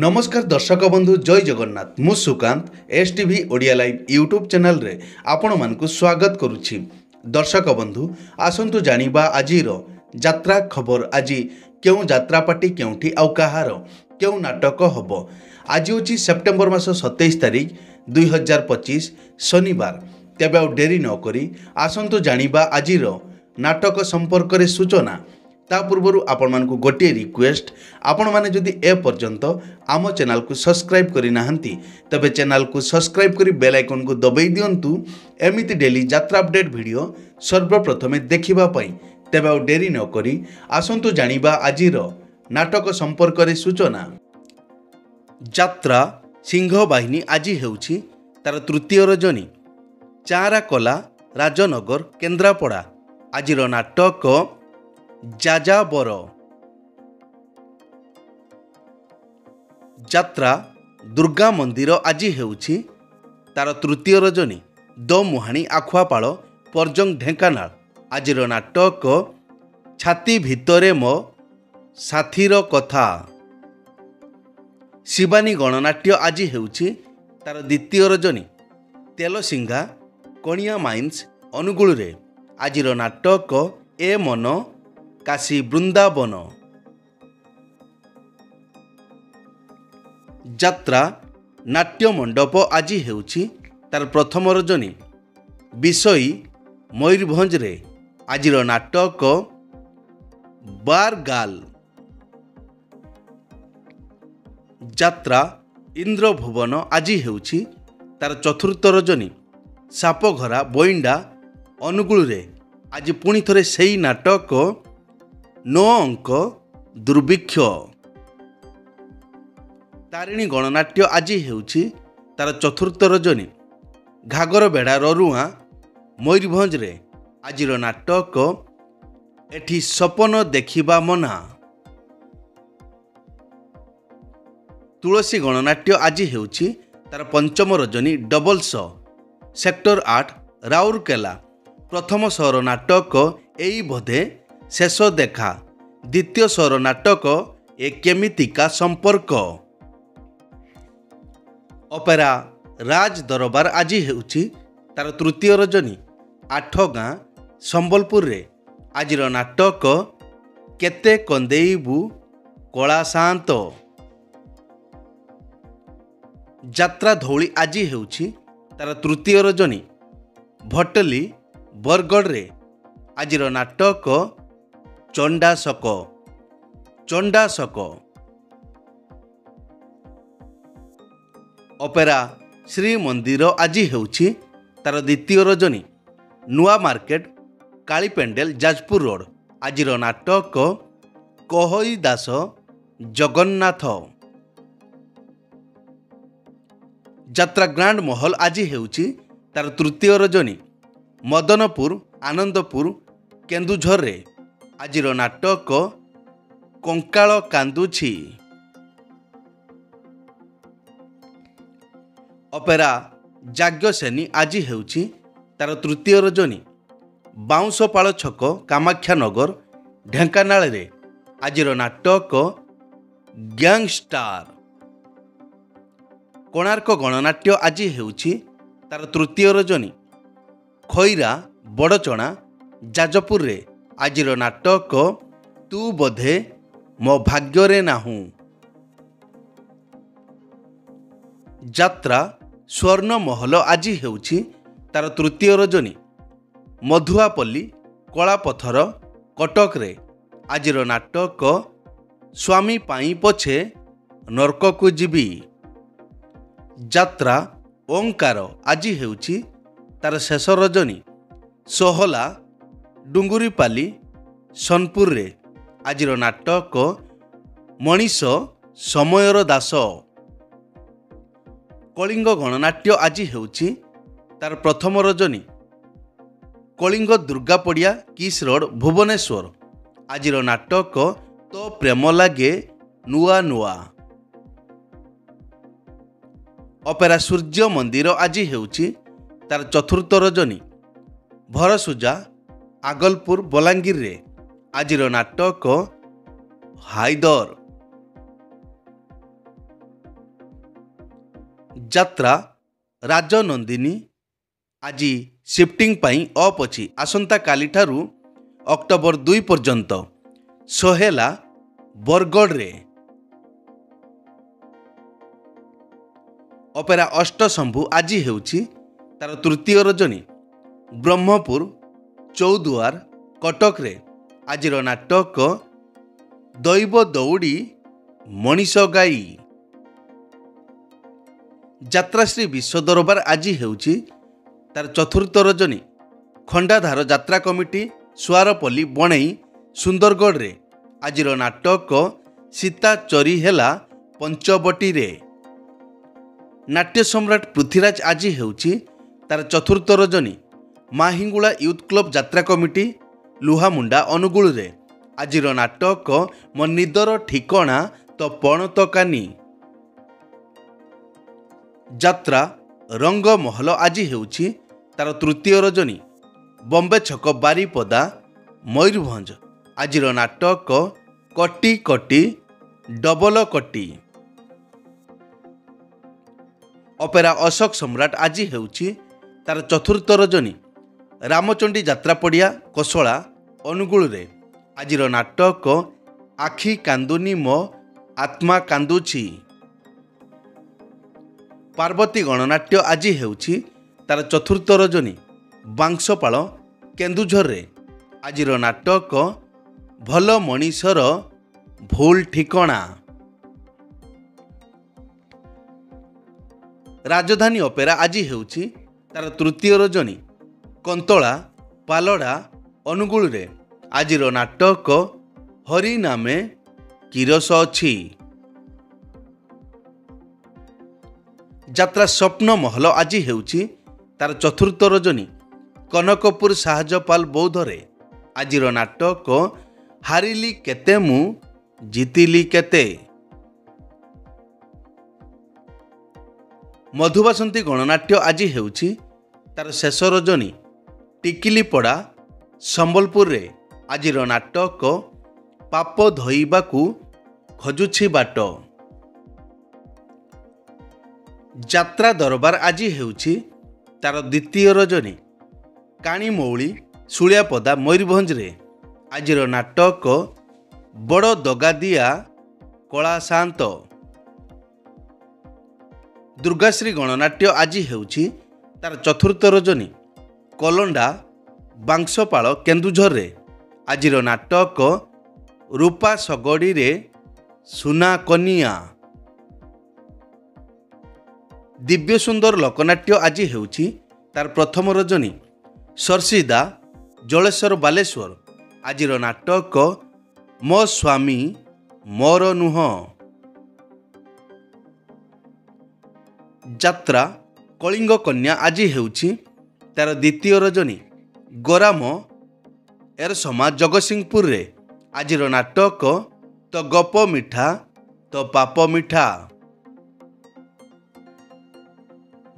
नमस्कार दर्शक बंधु जय जगन्नाथ मु Sukant STV Odia live YouTube channel रे आपण मानकु स्वागत करुछि। दर्शक बंधु आसंतु जानिबा आजिर यात्रा खबर। आज क्यों यात्रा पार्टी केउठी आउ कहार क्यों नाटक हबो। आज होछि सेप्टेम्बर मास 27 तारिख 2025 शनिवार। तेबे आउ डेरी न करी आसंतु जानिबा आजिर नाटक संपर्क रे सूचना। ता पूर्व आपण मानकु गोटे रिक्वेस्ट, आपण माने जदि ए पर्यंत आम चैनल को सब्सक्राइब करि नाहंती तबे चैनल को सब्सक्राइब करी बेल आइकन को दबाई दियंतु एमिति डेली यात्रा अपडेट वीडियो सर्वप्रथमे देखिबा पई। तेबे आ डेरी न करी आसंतु जानिबा आजिर नाटक संपर्क रे सूचना। यात्रा सिंह बाहिनी आज हेउछि तार तृतीय रजनी। चारा कला राजनगर केन्द्रापड़ा। आजिर नाटक जाजाबर। यात्रा दुर्गा मंदिर आज हेउछि तार तृतीय रजनी। दो मुहाणी आखुआपाड़ पर्जंग ढेंकानाल। आजिर नाटक छाती भितरे मो साथीर कथा। शिवानी गणनाट्य आज हेउछि तार द्वितीय रजनी। तेलसिंगा कणिया माइन्स अनुगुल रे। आजिर नाटक ए मन काशी बृंदावन। यात्रा नाट्य मंडप आज हेउछि तार प्रथम रजनी। विषयी मयूरभंज रे। आजिर नाटक बारगाल। यात्रा इंद्रभुवन आज हेउछि तार चतुर्थ रजनी। सापघरा बोइंडा अनुगुल रे। आज पुणी थरे सेई नाटक 9 अंक दुर्भिक्ष। तारिणी गणनाट्य आज हेउछि तार चतुर्थ रजनी। घागर बेड़ा ररुआ मयूरभंज रे। आजिर नाटक एठी सपन देखिबा मना। तुलसी गणनाट्य आज हेउछि तार पंचम रजनी। Doubles sector 8 Rourkela. प्रथम स्वर नाटक एई बोधे शेष देखा। द्वितीय स्वर नाटक ए केमितिका संपर्क। ऑपेरा राज दरबार आज हेउछि तार तृतीय रजनी। 8 गाँ संबलपुर रे। आजिर नाटक केते कंदेइबु कला शांत। यात्रा धौली आज हेउछि तार तृतीय रजनी। भटली बरगढ़ रे। आजिर नाटक चंडाशक। ऑपेरा श्री मंदिर आज हेउछि तार द्वितीय रजनी। नुआ मार्केट काली पेंडेल जाजपुर रोड। आजिर नाटक कहई दास जगन्नाथ। यात्रा ग्रांड महल आज हेउछि तार तृतीय रजनी। मदनपुर आनंदपुर केन्दुझर रे। आजिर नाटक कंकाल कांदुछि। ऑपेरा जाग्यसेनी आज हेउछि तार तृतीय रजनी। बाउंसपाଳ छक कामाख्यानगर ढेंकानाल रे। आजिर नाटक गैंगस्टार। कोणार्क गणनाट्य आज हेउछि तार तृतीय रजनी। खैरा बड़चणा जाजपुर रे। आजिर नाटक तू बोधे मो भाग्य नाहू। यात्रा स्वर्ण महल आज हेउछि तार तृतीय रजनी। मधुआपल्ली कलापथर कटक रे। आजिर नाटक स्वामी पाई पछे नरक को जीवी। यात्रा ओंकार आज हेउछि तार शेष रजनी। सोहला डुंगुरीपाली सोनपुर रे। आजिर नाटक मनीष समयर दास। कलिंग गणनाट्य आज हेउछि तार प्रथम रजनी। कलिंग दुर्गा पड़िया किस रोड भुवनेश्वर। आजिर नाटक तो प्रेम लागे नुआ नुआ। ऑपेरा सूर्य मंदिर आज हेउछि तार चतुर्थ रजनी। भरसुजा आगलपुर बलांगीर रे। आजिर नाटक हायदर। ଯାତ୍ରା ରାଜନନ୍ଦିନୀ ଆଜି ସିଫ୍ଟିଂ ପାଇଁ ଅଫ୍ ଅଛି। ଆସନ୍ତାକାଲିଠାରୁ ଅକ୍ଟୋବର 2 ପର୍ଯ୍ୟନ୍ତ ସୋହେଲା ବରଗଡ଼ରେ। ଅପେରା ଅଷ୍ଟଶମ୍ଭୁ ଆଜି ହେଉଛି ତାର ତୃତୀୟ ରଜନୀ। ବ୍ରହ୍ମପୁର ଚୌଦୁଆର କଟକରେ ଆଜିର ନାଟକ ଦୈବ ଦୌଡ଼ି ମଣିଷ ଗାଈ। ଯାତ୍ରାଶ୍ରୀ ବିଶ୍ୱ ଦରବାର ଆଜି ହେଉଛି ତାର ଚତୁର୍ଥ ରଜନୀ। ଖଣ୍ଡାଧାର ଯାତ୍ରା କମିଟି ସୁଆରପଲ୍ଲୀ ବଣେଇ ସୁନ୍ଦରଗଡ଼ରେ ଆଜିର ନାଟକ ସୀତା ଚୋରି ହେଲା ପଞ୍ଚବଟୀରେ। ନାଟ୍ୟ ସମ୍ରାଟ ପୃଥ୍ୱୀରାଜ ଆଜି ହେଉଛି ତାର ଚତୁର୍ଥ ରଜନୀ। ମାହିଙ୍ଗୁଳା ୟୁଥ୍ କ୍ଲବ ଯାତ୍ରା କମିଟି ଲୁହାମୁଣ୍ଡା ଅନୁଗୁଳରେ ଆଜିର ନାଟକ ମୋ ନିଦର ଠିକଣା ତ ପଣତ କାନି। ଯାତ୍ରା ରଙ୍ଗମହଲ ଆଜି ହେଉଛି ତାର ତୃତୀୟ ରଜନୀ। ବମ୍ବେ ଛକ ବାରିପଦା ମୟୂରଭଞ୍ଜ ଆଜିର ନାଟକ କଟି କଟି ଡବଲ କଟି। ଅପେରା ଅଶୋକ ସମ୍ରାଟ ଆଜି ହେଉଛି ତାର ଚତୁର୍ଥ ରଜନୀ। ରାମଚଣ୍ଡୀ ଯାତ୍ରା ପଡ଼ିଆ କୋଶଳା ଅନୁଗୁଳରେ ଆଜିର ନାଟକ ଆଖି କାନ୍ଦୁନି ମୋ ଆତ୍ମା କାନ୍ଦୁଛି। ପାର୍ବତୀ ଗଣନାଟ୍ୟ ଆଜି ହେଉଛି ତାର ଚତୁର୍ଥ ରଜନୀ। ବାଂଶପାଳ କେନ୍ଦୁଝରରେ ଆଜିର ନାଟକ ଭଲ ମଣିଷର ଭୁଲ ଠିକଣା। ରାଜଧାନୀ ଅପେରା ଆଜି ହେଉଛି ତାର ତୃତୀୟ ରଜନୀ। କନ୍ତଳା ପାଲଡ଼ା ଅନୁଗୁଳରେ ଆଜିର ନାଟକ ହରି ନାମେ କିରସ ଅଛି। ଯାତ୍ରା ସ୍ୱପ୍ନ ମହଲ ଆଜି ହେଉଛି ତାର ଚତୁର୍ଥ ରଜନୀ। କନକପୁର ସାହାଜପାଲ ବୌଦ୍ଧରେ ଆଜିର ନାଟକ ହାରିଲି କେତେ ମୁଁ ଜିତିଲି କେତେ। ମଧୁବାସନ୍ତୀ ଗଣନାଟ୍ୟ ଆଜି ହେଉଛି ତାର ଶେଷ ରଜନୀ। ଟିକିଲିପଡ଼ା ସମ୍ବଲପୁରରେ ଆଜିର ନାଟକ ପାପ ଧୋଇବାକୁ ଖୋଜୁଛି ବାଟ। ଯାତ୍ରା ଦରବାର ଆଜି ହେଉଛି ତାର ଦ୍ୱିତୀୟ ରଜନୀ। କାଣିମୌଳି ଶୁଳିଆପଦା ମୟୂରଭଞ୍ଜରେ ଆଜିର ନାଟକ ବଡ଼ ଦଗାଦିଆ କଳାଶାନ୍ତ। ଦୁର୍ଗାଶ୍ରୀ ଗଣନାଟ୍ୟ ଆଜି ହେଉଛି ତାର ଚତୁର୍ଥ ରଜନୀ। କଲଣ୍ଡା ବାଂଶପାଳ କେନ୍ଦୁଝରରେ ଆଜିର ନାଟକ ରୂପା ଶଗଡ଼ିରେ ସୁନା କନିଆ। ଦିବ୍ୟସୁନ୍ଦର ଲୋକନାଟ୍ୟ ଆଜି ହେଉଛି ତାର ପ୍ରଥମ ରଜନୀ। ସର୍ସିଦା ଜଳେଶ୍ୱର ବାଲେଶ୍ୱର ଆଜିର ନାଟକ ମୋ ସ୍ୱାମୀ ମୋର ନୁହଁ। ଯାତ୍ରା କଳିଙ୍ଗ କନ୍ୟା ଆଜି ହେଉଛି ତାର ଦ୍ୱିତୀୟ ରଜନୀ। ଗୋରାମ ଏରସମା ଜଗତସିଂହପୁରରେ ଆଜିର ନାଟକ ତ ଗପ ମିଠା ତ ପାପ ମିଠା।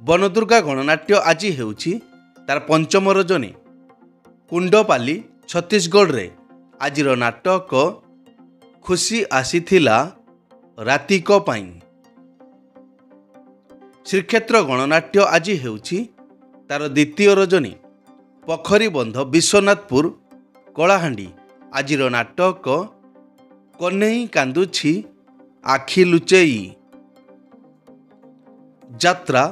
ବନଦୁର୍ଗା ଗଣନାଟ୍ୟ ଆଜି ହେଉଛି ତାର ପଞ୍ଚମ ରଜନୀ। କୁଣ୍ଡପାଲି ଛତିଶଗଡ଼ରେ ଆଜିର ନାଟକ ଖୁସି ଆସିଥିଲା ରାତିକ ପାଇଁ। ଶ୍ରୀକ୍ଷେତ୍ର ଗଣନାଟ୍ୟ ଆଜି ହେଉଛି ତାର ଦ୍ୱିତୀୟ ରଜନୀ। ପୋଖରୀବନ୍ଧ ବିଶ୍ୱନାଥପୁର କଳାହାଣ୍ଡି ଆଜିର ନାଟକ କହ୍ନେଇ କାନ୍ଦୁଛି ଆଖି ଲୁଚେଇ। ଯାତ୍ରା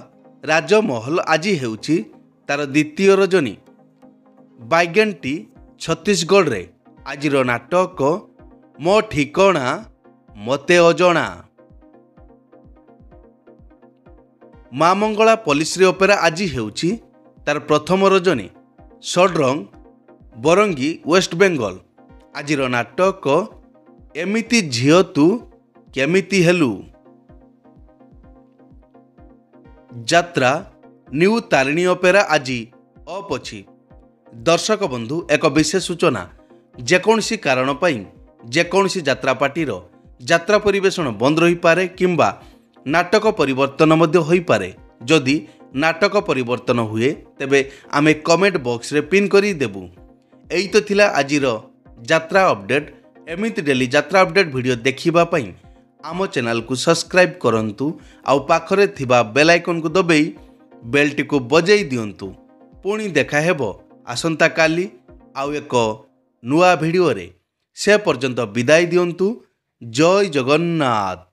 ରାଜମହଲ ଆଜି ହେଉଛି ତାର ଦ୍ୱିତୀୟ ରଜନୀ। ବାଇଗେଣ୍ଟି ଛତିଶଗଡ଼ରେ ଆଜିର ନାଟକ ମୋ ଠିକଣା ମୋତେ ଅଜଣା। ମା ମଙ୍ଗଳା ପଲ୍ଲିଶ୍ରୀ ଅପେରା ଆଜି ହେଉଛି ତାର ପ୍ରଥମ ରଜନୀ। ଷଡ୍ରଙ୍ଗ ବରଙ୍ଗୀ ୱେଷ୍ଟବେଙ୍ଗଲ ଆଜିର ନାଟକ ଏମିତି ଝିଅ ତୁ କେମିତି ହେଲୁ। ଯାତ୍ରା ନ୍ୟୁ ତାରିଣୀ ଅପେରା ଆଜି ଅଫ୍ ଅଛି। ଦର୍ଶକ ବନ୍ଧୁ ଏକ ବିଶେଷ ସୂଚନା, ଯେକୌଣସି କାରଣ ପାଇଁ ଯେକୌଣସି ଯାତ୍ରା ପାର୍ଟିର ଯାତ୍ରା ପରିବେଷଣ ବନ୍ଦ ରହିପାରେ କିମ୍ବା ନାଟକ ପରିବର୍ତ୍ତନ ମଧ୍ୟ ହୋଇପାରେ। ଯଦି ନାଟକ ପରିବର୍ତ୍ତନ ହୁଏ ତେବେ ଆମେ କମେଣ୍ଟ ବକ୍ସରେ ପିନ୍ କରି ଦେବୁ। ଏଇ ତ ଥିଲା ଆଜିର ଯାତ୍ରା ଅପଡେଟ୍। ଏମିତି ଡେଲି ଯାତ୍ରା ଅପଡେଟ୍ ଭିଡ଼ିଓ ଦେଖିବା ପାଇଁ आम चैनल को सब्सक्राइब करंतु आउ पाखरे थिबा बेल आइकन को दबाई बेलटी को बजाई दियंतु। पुणी देखा हेबो आसंता काली आउ एक नुआ भिडियो रे। से पर्यंत विदाई दियंतु। जय जगन्नाथ।